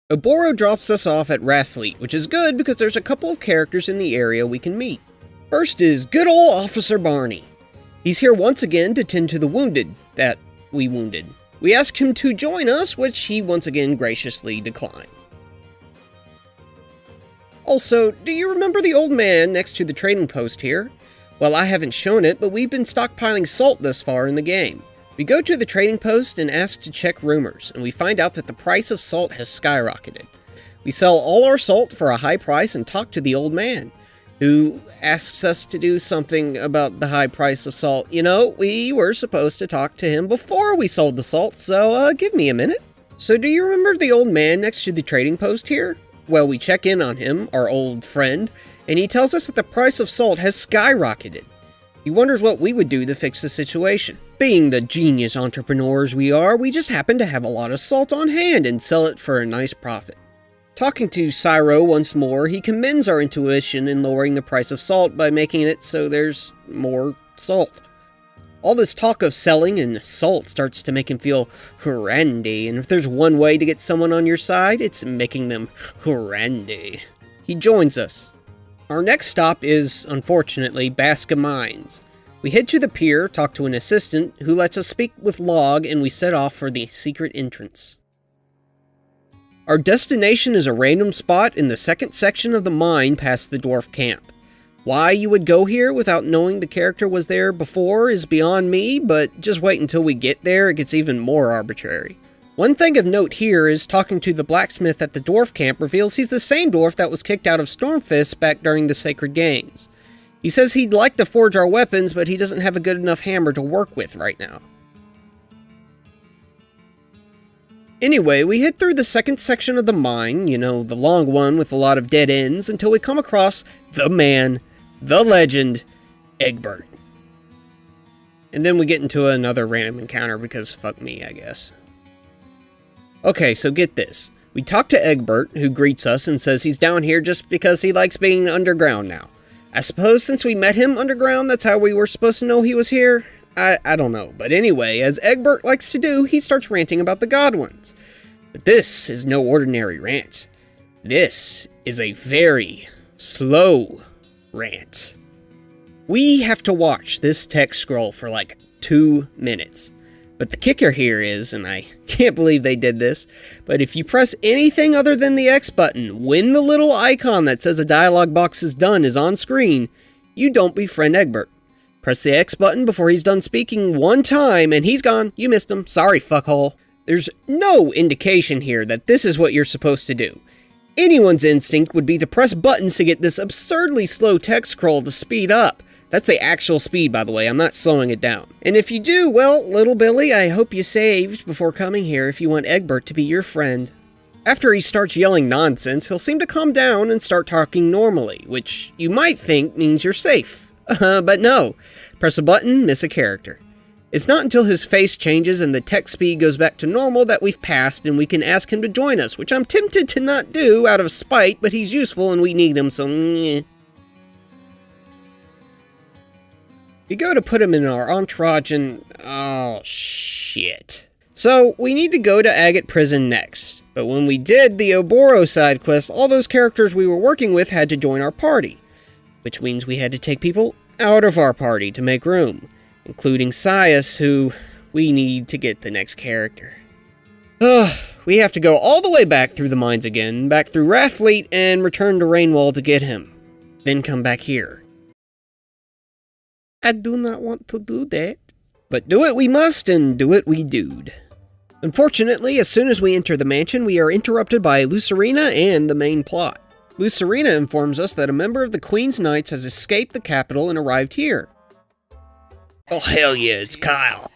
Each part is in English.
Oboro drops us off at Rathfleet, which is good because there's a couple of characters in the area we can meet. First is good old Officer Barney. He's here once again to tend to the wounded that we wounded. We ask him to join us, which he once again graciously declines. Also, do you remember the old man next to the trading post here? Well, I haven't shown it, but we've been stockpiling salt thus far in the game. We go to the trading post and ask to check rumors, and we find out that the price of salt has skyrocketed. We sell all our salt for a high price and talk to the old man, who asks us to do something about the high price of salt. You know, we were supposed to talk to him before we sold the salt, so give me a minute. So do you remember the old man next to the trading post here? Well, we check in on him, our old friend, and he tells us that the price of salt has skyrocketed. He wonders what we would do to fix the situation. Being the genius entrepreneurs we are, we just happen to have a lot of salt on hand and sell it for a nice profit. Talking to Cyro once more, he commends our intuition in lowering the price of salt by making it so there's more salt. All this talk of selling and salt starts to make him feel randy, and if there's one way to get someone on your side, it's making them randy. He joins us. Our next stop is, unfortunately, Basca Mines. We head to the pier, talk to an assistant, who lets us speak with Log, and we set off for the secret entrance. Our destination is a random spot in the second section of the mine past the dwarf camp. Why you would go here without knowing the character was there before is beyond me, but just wait until we get there, it gets even more arbitrary. One thing of note here is talking to the blacksmith at the dwarf camp reveals he's the same dwarf that was kicked out of Stormfist back during the Sacred Games. He says he'd like to forge our weapons, but he doesn't have a good enough hammer to work with right now. Anyway, we hit through the second section of the mine, you know, the long one with a lot of dead ends, until we come across the man, the legend, Egbert. And then we get into another random encounter because fuck me, I guess. Okay, so get this. We talk to Egbert, who greets us and says he's down here just because he likes being underground now. I suppose since we met him underground, that's how we were supposed to know he was here? I don't know. But anyway, as Egbert likes to do, he starts ranting about the Godwins. But this is no ordinary rant. This is a very slow rant. We have to watch this text scroll for like 2 minutes. But the kicker here is, and I can't believe they did this, but if you press anything other than the X button, when the little icon that says a dialog box is done is on screen, you don't befriend Egbert. Press the X button before he's done speaking one time, and he's gone. You missed him. Sorry, fuckhole. There's no indication here that this is what you're supposed to do. Anyone's instinct would be to press buttons to get this absurdly slow text scroll to speed up. That's the actual speed, by the way. I'm not slowing it down. And if you do, well, little Billy, I hope you saved before coming here if you want Egbert to be your friend. After he starts yelling nonsense, he'll seem to calm down and start talking normally, which you might think means you're safe. But no. Press a button, miss a character. It's not until his face changes and the text speed goes back to normal that we've passed and we can ask him to join us, which I'm tempted to not do out of spite, but he's useful and we need him, so We go to put him in our entourage and oh shit. So we need to go to Agate Prison next, but when we did the Oboro side quest, all those characters we were working with had to join our party, which means we had to take people out of our party to make room, including Sias, who we need to get the next character. We have to go all the way back through the mines again, back through Rathfleet, and return to Rainwall to get him. Then come back here. I do not want to do that. But do it we must, and do it we do'd. Unfortunately, as soon as we enter the mansion, we are interrupted by Lucerina and the main plot. Lucerina informs us that a member of the Queen's Knights has escaped the capital and arrived here. Oh hell yeah, it's Kyle.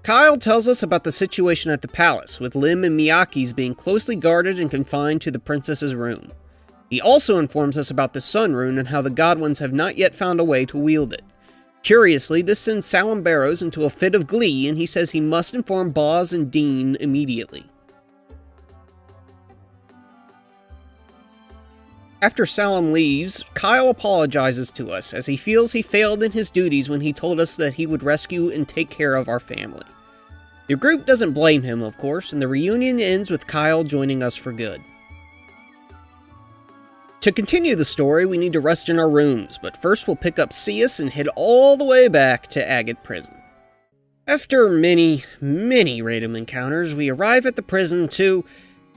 Kyle tells us about the situation at the palace, with Lim and Miyake's being closely guarded and confined to the princess's room. He also informs us about the Sun Rune and how the Godwins have not yet found a way to wield it. Curiously, this sends Salim Barrows into a fit of glee, and he says he must inform Boz and Dean immediately. After Salim leaves, Kyle apologizes to us, as he feels he failed in his duties when he told us that he would rescue and take care of our family. Your group doesn't blame him, of course, and the reunion ends with Kyle joining us for good. To continue the story, we need to rest in our rooms, but first we'll pick up Cius and head all the way back to Agate Prison. After many random encounters, we arrive at the prison to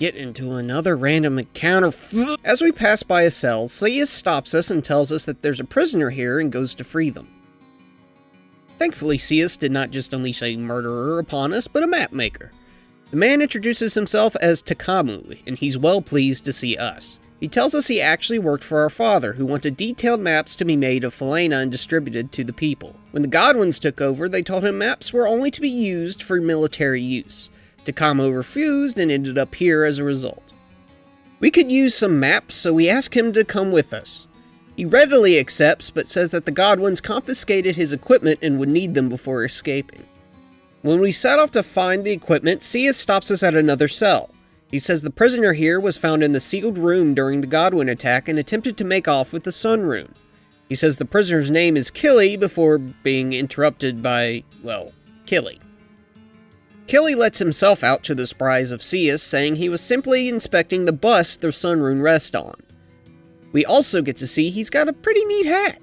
get into another random encounter. As we pass by a cell, Cius stops us and tells us that there's a prisoner here and goes to free them. Thankfully, Cius did not just unleash a murderer upon us, but a map maker. The man introduces himself as Takamu, and he's well pleased to see us. He tells us he actually worked for our father, who wanted detailed maps to be made of Falena and distributed to the people. When the Godwins took over, they told him maps were only to be used for military use. Takamu refused and ended up here as a result. We could use some maps, so we ask him to come with us. He readily accepts, but says that the Godwins confiscated his equipment and would need them before escaping. When we set off to find the equipment, Cius stops us at another cell. He says the prisoner here was found in the sealed room during the Godwin attack and attempted to make off with the Sun Rune. He says the prisoner's name is Killy before being interrupted by, well, Killy. Killy lets himself out to the surprise of Cius, saying he was simply inspecting the bust the Sun Rune rests on. We also get to see he's got a pretty neat hat.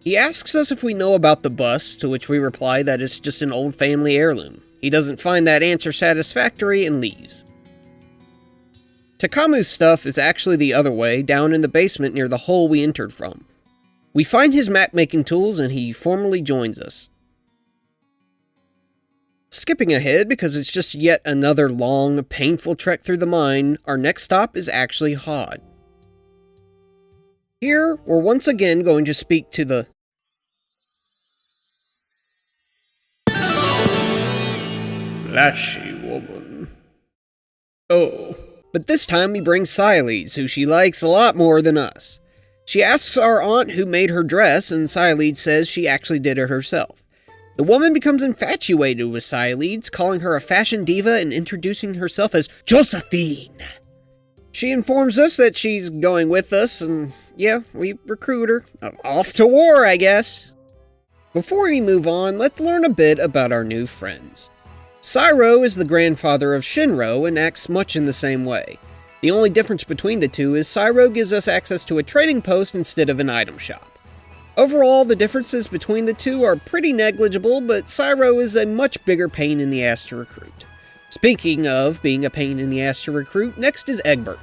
He asks us if we know about the bust, to which we reply that it's just an old family heirloom. He doesn't find that answer satisfactory and leaves. Takamu's stuff is actually the other way, down in the basement near the hole we entered from. We find his map-making tools and he formally joins us. Skipping ahead because it's just yet another long, painful trek through the mine, our next stop is actually Hod. Here, we're once again going to speak to the flashy woman. Oh. But this time we bring Siledes, who she likes a lot more than us. She asks our aunt who made her dress, and Siledes says she actually did it herself. The woman becomes infatuated with Siledes, calling her a fashion diva and introducing herself as Josephine. She informs us that she's going with us, and yeah, we recruit her. Off to war, I guess. Before we move on, let's learn a bit about our new friends. Sairo is the grandfather of Shinro and acts much in the same way. The only difference between the two is Sairo gives us access to a trading post instead of an item shop. Overall, the differences between the two are pretty negligible, but Sairo is a much bigger pain in the ass to recruit. Speaking of being a pain in the ass to recruit, next is Egbert.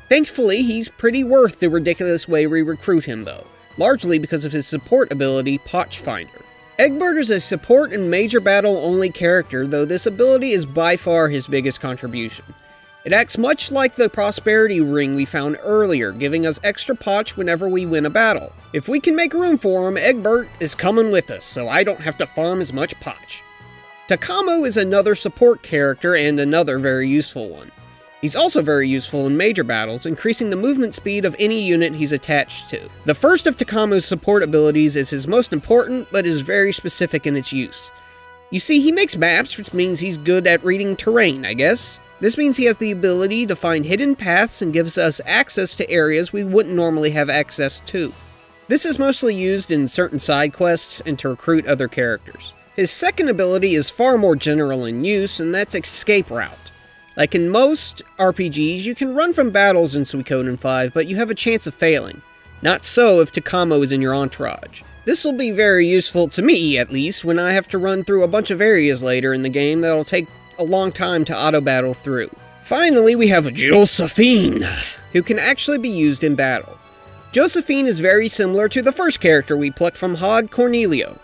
Thankfully, he's pretty worth the ridiculous way we recruit him though, largely because of his support ability, Potchfinder. Egbert is a support and major battle only character, though this ability is by far his biggest contribution. It acts much like the prosperity ring we found earlier, giving us extra potch whenever we win a battle. If we can make room for him, Egbert is coming with us, so I don't have to farm as much potch. Takamu is another support character and another very useful one. He's also very useful in major battles, increasing the movement speed of any unit he's attached to. The first of Takamu's support abilities is his most important, but is very specific in its use. You see, he makes maps, which means he's good at reading terrain, I guess. This means he has the ability to find hidden paths and gives us access to areas we wouldn't normally have access to. This is mostly used in certain side quests and to recruit other characters. His second ability is far more general in use, and that's Escape Route. Like in most RPGs, you can run from battles in Suikoden V, but you have a chance of failing. Not so if Takamu is in your entourage. This will be very useful to me, at least, when I have to run through a bunch of areas later in the game that'll take a long time to auto-battle through. Finally, we have Josephine, who can actually be used in battle. Josephine is very similar to the first character we plucked from Hod, Cornelio.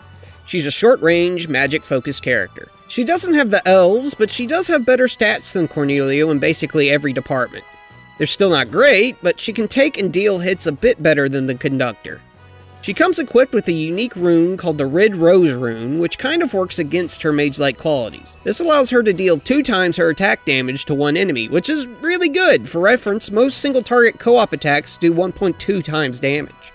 She's a short-range, magic-focused character. She doesn't have the elves, but she does have better stats than Cornelio in basically every department. They're still not great, but she can take and deal hits a bit better than the conductor. She comes equipped with a unique rune called the Red Rose rune, which kind of works against her mage-like qualities. This allows her to deal 2 times her attack damage to one enemy, which is really good. For reference, most single-target co-op attacks do 1.2 times damage.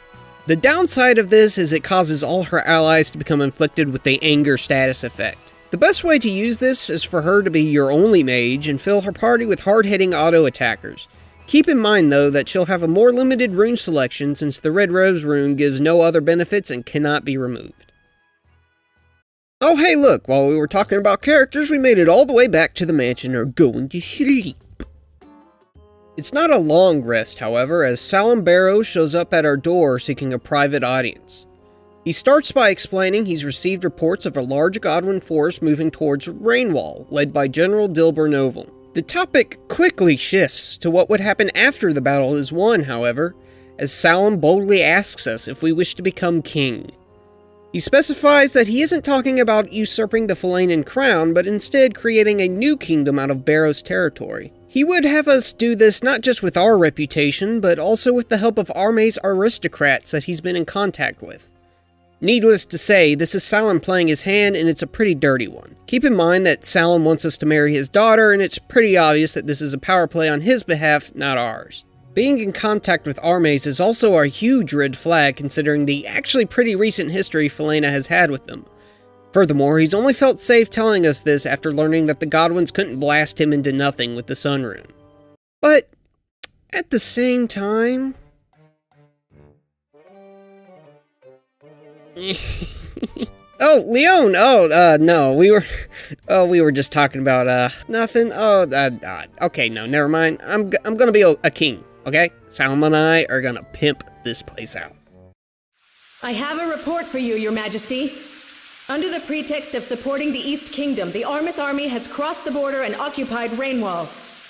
The downside of this is it causes all her allies to become inflicted with the anger status effect. The best way to use this is for her to be your only mage and fill her party with hard-hitting auto-attackers. Keep in mind, though, that she'll have a more limited rune selection since the Red Rose rune gives no other benefits and cannot be removed. Oh hey look, while we were talking about characters, we made it all the way back to the mansion and are going to sleep. It's not a long rest, however, as Salim Barrows shows up at our door seeking a private audience. He starts by explaining he's received reports of a large Godwin force moving towards Rainwall, led by General Dilber Novum. The topic quickly shifts to what would happen after the battle is won, however, as Salim boldly asks us if we wish to become king. He specifies that he isn't talking about usurping the Falanan crown, but instead creating a new kingdom out of Barrows' territory. He would have us do this not just with our reputation, but also with the help of Armee's aristocrats that he's been in contact with. Needless to say, this is Salim playing his hand, and it's a pretty dirty one. Keep in mind that Salim wants us to marry his daughter, and it's pretty obvious that this is a power play on his behalf, not ours. Being in contact with Armes is also a huge red flag considering the actually pretty recent history Falana has had with them. Furthermore, he's only felt safe telling us this after learning that the Godwins couldn't blast him into nothing with the Sun Rune. But, at the same time... Oh, Leon! No, we were just talking about, nothing. Okay, no, never mind. I'm gonna be a king, okay? Salim and I are gonna pimp this place out. I have a report for you, Your Majesty. Under the pretext of supporting the East Kingdom, the Armis army has crossed the border and occupied Rainwall.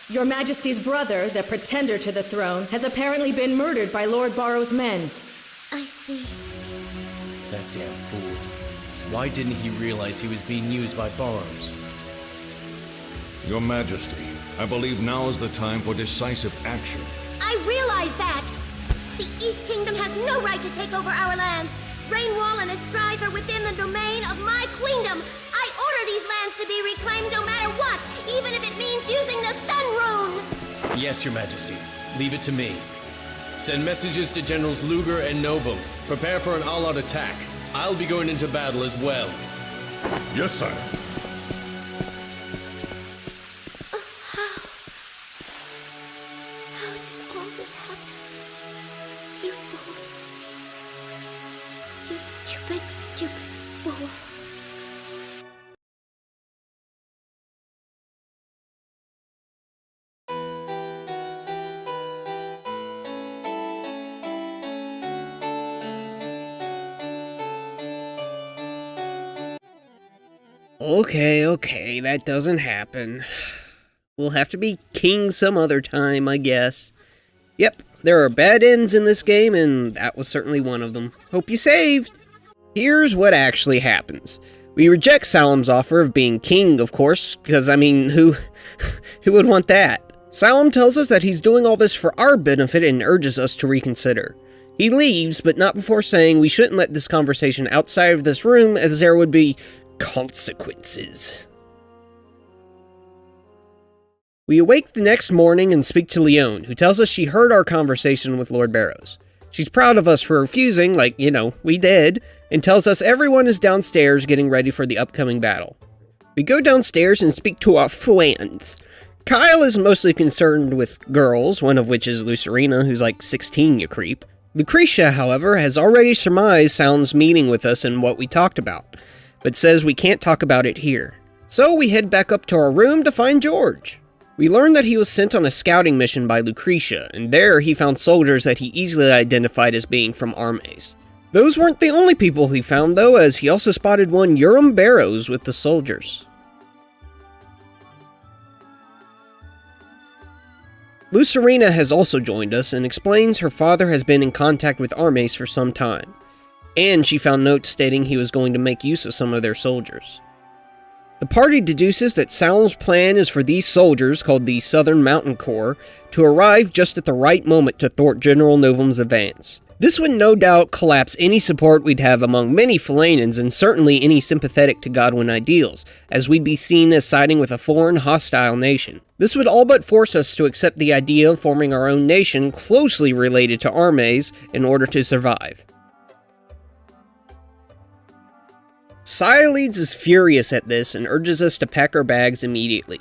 Your Majesty's brother, the pretender to the throne, has apparently been murdered by Lord Barrow's men. I see. That damn fool. Why didn't he realize he was being used by Barrows? Your Majesty, I believe now is the time for decisive action. I realize that! The East Kingdom has no right to take over our lands. Rainwall and Estrise are within the domain of my queendom. I order these lands to be reclaimed no matter what, even if it means using the Sun Rune! Yes, Your Majesty. Leave it to me. Send messages to Generals Luger and Novum. Prepare for an all-out attack. I'll be going into battle as well. Yes, sir. How did all this happen? You fool. You stupid, stupid fool. Okay, that doesn't happen. We'll have to be king some other time, I guess. Yep, there are bad ends in this game, and that was certainly one of them. Hope you saved! Here's what actually happens. We reject Salim's offer of being king, of course, because, I mean, who would want that? Salim tells us that he's doing all this for our benefit and urges us to reconsider. He leaves, but not before saying we shouldn't let this conversation outside of this room, as there would be consequences. We awake the next morning and speak to Leon, who tells us she heard our conversation with Lord Barrows. She's proud of us for refusing, like, you know, we did, and tells us everyone is downstairs getting ready for the upcoming battle. We go downstairs and speak to our friends. Kyle is mostly concerned with girls, one of which is Lucerina, who's like 16, you creep. Lucretia, however, has already surmised Salim's meeting with us and what we talked about, but says we can't talk about it here. So we head back up to our room to find George. We learn that he was sent on a scouting mission by Lucretia, and there he found soldiers that he easily identified as being from Armes. Those weren't the only people he found though, as he also spotted one Urim Barrows with the soldiers. Lucerina has also joined us and explains her father has been in contact with Armes for some time, and she found notes stating he was going to make use of some of their soldiers. The party deduces that Salim's plan is for these soldiers, called the Southern Mountain Corps, to arrive just at the right moment to thwart General Novum's advance. This would no doubt collapse any support we'd have among many Falanans and certainly any sympathetic to Godwin ideals, as we'd be seen as siding with a foreign, hostile nation. This would all but force us to accept the idea of forming our own nation closely related to Armes in order to survive. Cyalides is furious at this and urges us to pack our bags immediately.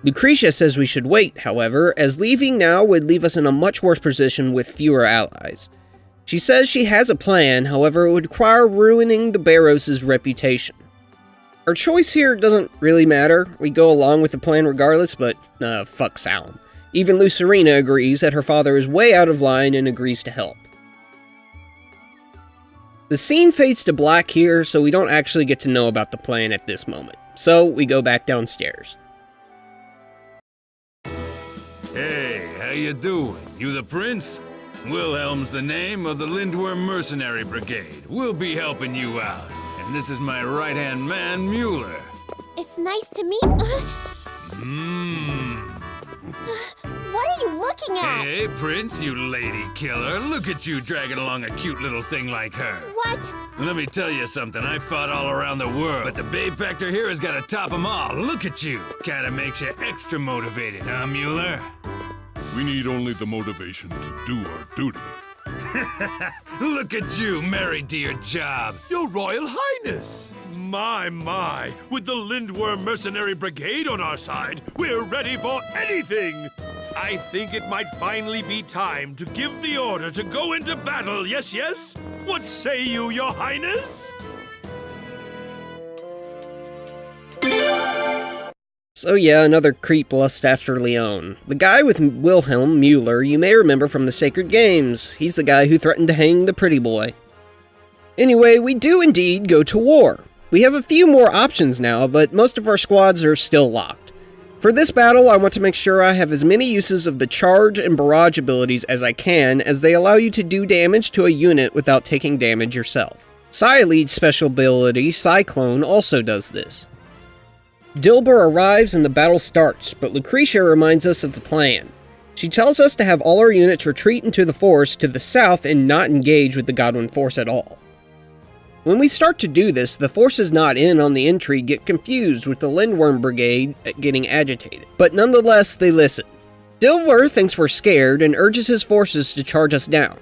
Lucretia says we should wait, however, as leaving now would leave us in a much worse position with fewer allies. She says she has a plan, however it would require ruining the Barrows' reputation. Our choice here doesn't really matter. We go along with the plan regardless, but fuck Salem. Even Lucerina agrees that her father is way out of line and agrees to help. The scene fades to black here, so we don't actually get to know about the plan at this moment. So we go back downstairs. Hey, how you doing? You the prince? Wilhelm's the name of the Lindworm Mercenary Brigade. We'll be helping you out. And this is my right-hand man, Mueller. It's nice to meet. What are you looking at? Hey, Prince, you lady killer. Look at you dragging along a cute little thing like her. What? Let me tell you something. I fought all around the world, but the babe factor here has got to top them all. Look at you. Kinda makes you extra motivated, huh, Mueller? We need only the motivation to do our duty. Look at you, married to your job. Your Royal Highness! My, with the Lindworm Mercenary Brigade on our side, we're ready for anything! I think it might finally be time to give the order to go into battle, yes? What say you, Your Highness? So yeah, another creep lust after Leon. The guy with Wilhelm Mueller you may remember from the Sacred Games. He's the guy who threatened to hang the pretty boy. Anyway, we do indeed go to war. We have a few more options now, but most of our squads are still locked. For this battle, I want to make sure I have as many uses of the charge and barrage abilities as I can, as they allow you to do damage to a unit without taking damage yourself. Psylead's special ability, Cyclone, also does this. Dilber arrives and the battle starts, but Lucretia reminds us of the plan. She tells us to have all our units retreat into the forest to the south and not engage with the Godwin force at all. When we start to do this, the forces not in on the entry get confused with the Lindworm Brigade getting agitated, but nonetheless they listen. Dilber thinks we're scared and urges his forces to charge us down.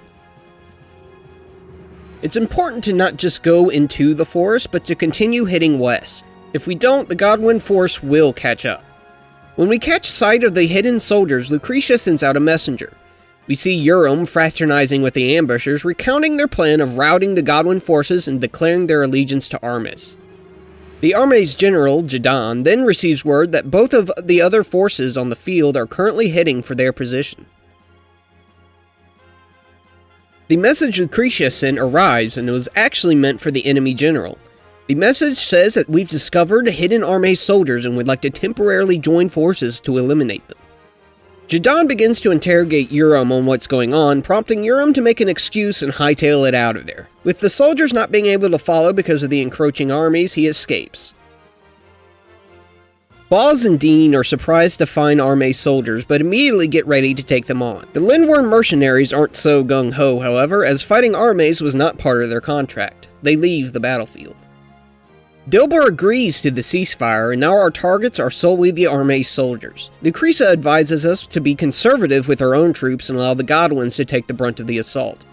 It's important to not just go into the forest, but to continue heading west. If we don't, the Godwin force will catch up. When we catch sight of the hidden soldiers, Lucretia sends out a messenger. We see Urim fraternizing with the ambushers, recounting their plan of routing the Godwin forces and declaring their allegiance to Armis. The Army's general, Jadon, then receives word that both of the other forces on the field are currently heading for their position. The message Lucretia sent arrives and it was actually meant for the enemy general. The message says that we've discovered hidden Armé soldiers and would like to temporarily join forces to eliminate them. Jadon begins to interrogate Urim on what's going on, prompting Urim to make an excuse and hightail it out of there. With the soldiers not being able to follow because of the encroaching armies, he escapes. Boz and Dean are surprised to find Armé soldiers, but immediately get ready to take them on. The Lindworm mercenaries aren't so gung-ho, however, as fighting Armés was not part of their contract. They leave the battlefield. Dilber agrees to the ceasefire, and now our targets are solely the Armé soldiers. Lucretia advises us to be conservative with our own troops and allow the Godwins to take the brunt of the assault.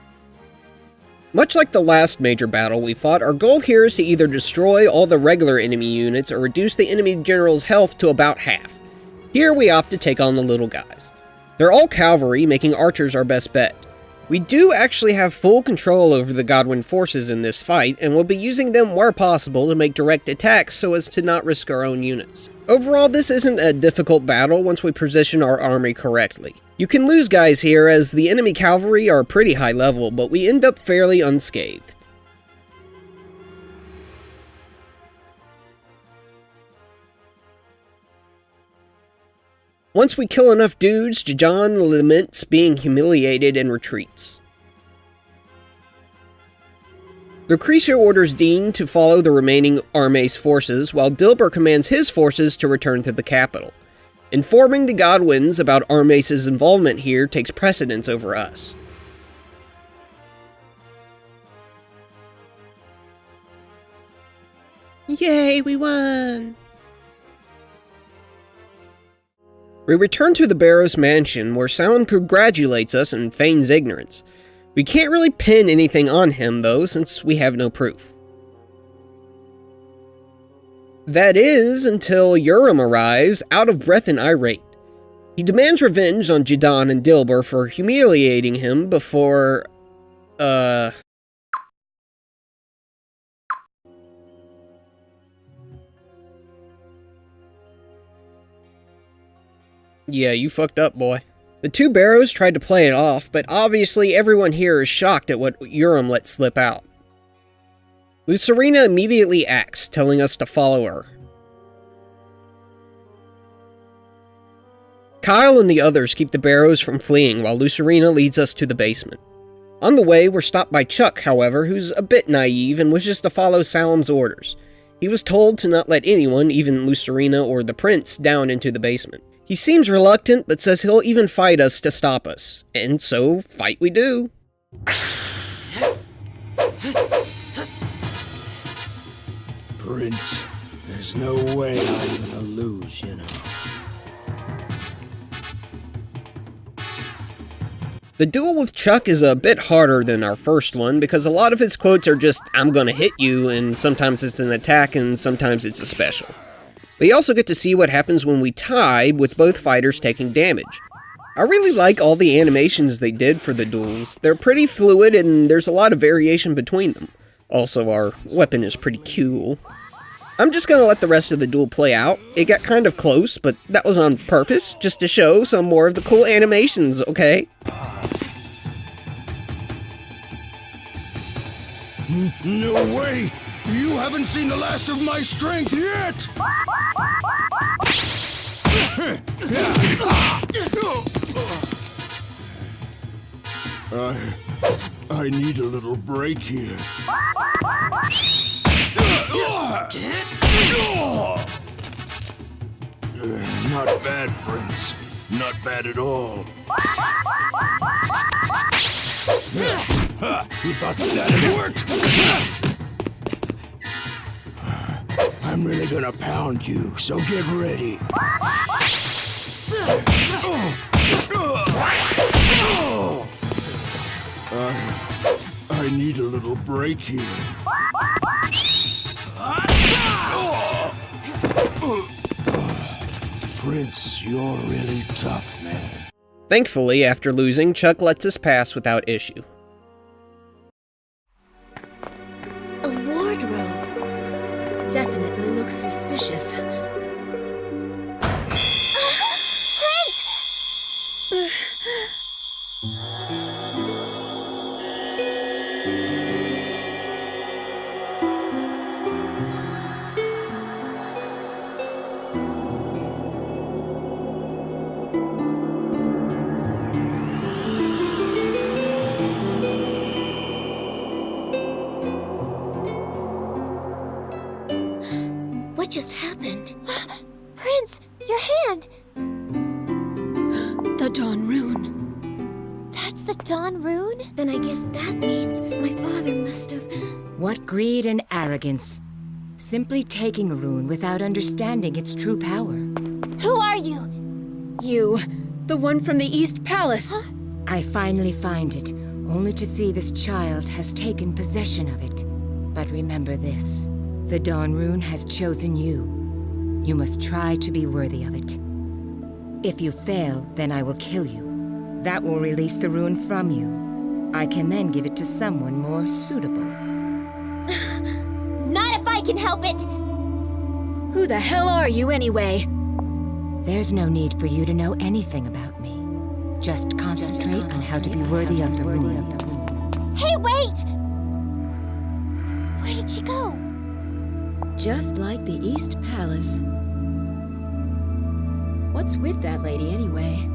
Much like the last major battle we fought, our goal here is to either destroy all the regular enemy units or reduce the enemy general's health to about half. Here we opt to take on the little guys. They're all cavalry, making archers our best bet. We do actually have full control over the Godwin forces in this fight, and we'll be using them where possible to make direct attacks so as to not risk our own units. Overall, this isn't a difficult battle once we position our army correctly. You can lose guys here as the enemy cavalry are pretty high level, but we end up fairly unscathed. Once we kill enough dudes, Jadon laments being humiliated and retreats. Lucretia orders Dean to follow the remaining Armé's forces, while Dilber commands his forces to return to the capital. Informing the Godwins about Armés' involvement here takes precedence over us. Yay, we won! We return to the Barrows mansion, where Salem congratulates us and feigns ignorance. We can't really pin anything on him, though, since we have no proof. That is, until Urim arrives, out of breath and irate. He demands revenge on Jadon and Dilber for humiliating him before... Yeah, you fucked up, boy. The two Barrows tried to play it off, but obviously everyone here is shocked at what Urim let slip out. Lucerina immediately acts, telling us to follow her. Kyle and the others keep the Barrows from fleeing while Lucerina leads us to the basement. On the way, we're stopped by Chuck, however, who's a bit naive and wishes to follow Salem's orders. He was told to not let anyone, even Lucerina or the prince, down into the basement. He seems reluctant, but says he'll even fight us to stop us. And so, fight we do. Prince, there's no way I'm gonna lose, you know. The duel with Chuck is a bit harder than our first one because a lot of his quotes are just, "I'm gonna hit you," and sometimes it's an attack and sometimes it's a special. We also get to see what happens when we tie, with both fighters taking damage. I really like all the animations they did for the duels. They're pretty fluid and there's a lot of variation between them. Also, our weapon is pretty cool. I'm just gonna let the rest of the duel play out. It got kind of close, but that was on purpose, just to show some more of the cool animations, okay? No way! You haven't seen the last of my strength yet! I need a little break here. Not bad, Prince. Not bad at all. You thought that'd work? I'm really gonna pound you, so get ready. I need a little break here. Prince, you're really tough, man. Thankfully, after losing, Chuck lets us pass without issue. A wardrobe. Definitely looks suspicious. Prince! What just happened? Prince, your hand! The Dawn Rune. That's the Dawn Rune? Then I guess that means my father must have... What greed and arrogance. Simply taking a rune without understanding its true power. Who are you? You, the one from the East Palace. Huh? I finally find it, only to see this child has taken possession of it. But remember this. The Dawn Rune has chosen you. You must try to be worthy of it. If you fail, then I will kill you. That will release the rune from you. I can then give it to someone more suitable. Not if I can help it! Who the hell are you anyway? There's no need for you to know anything about me. Just concentrate on how to be worthy of the rune. Hey, wait! Where did she go? Just like the East Palace. What's with that lady anyway?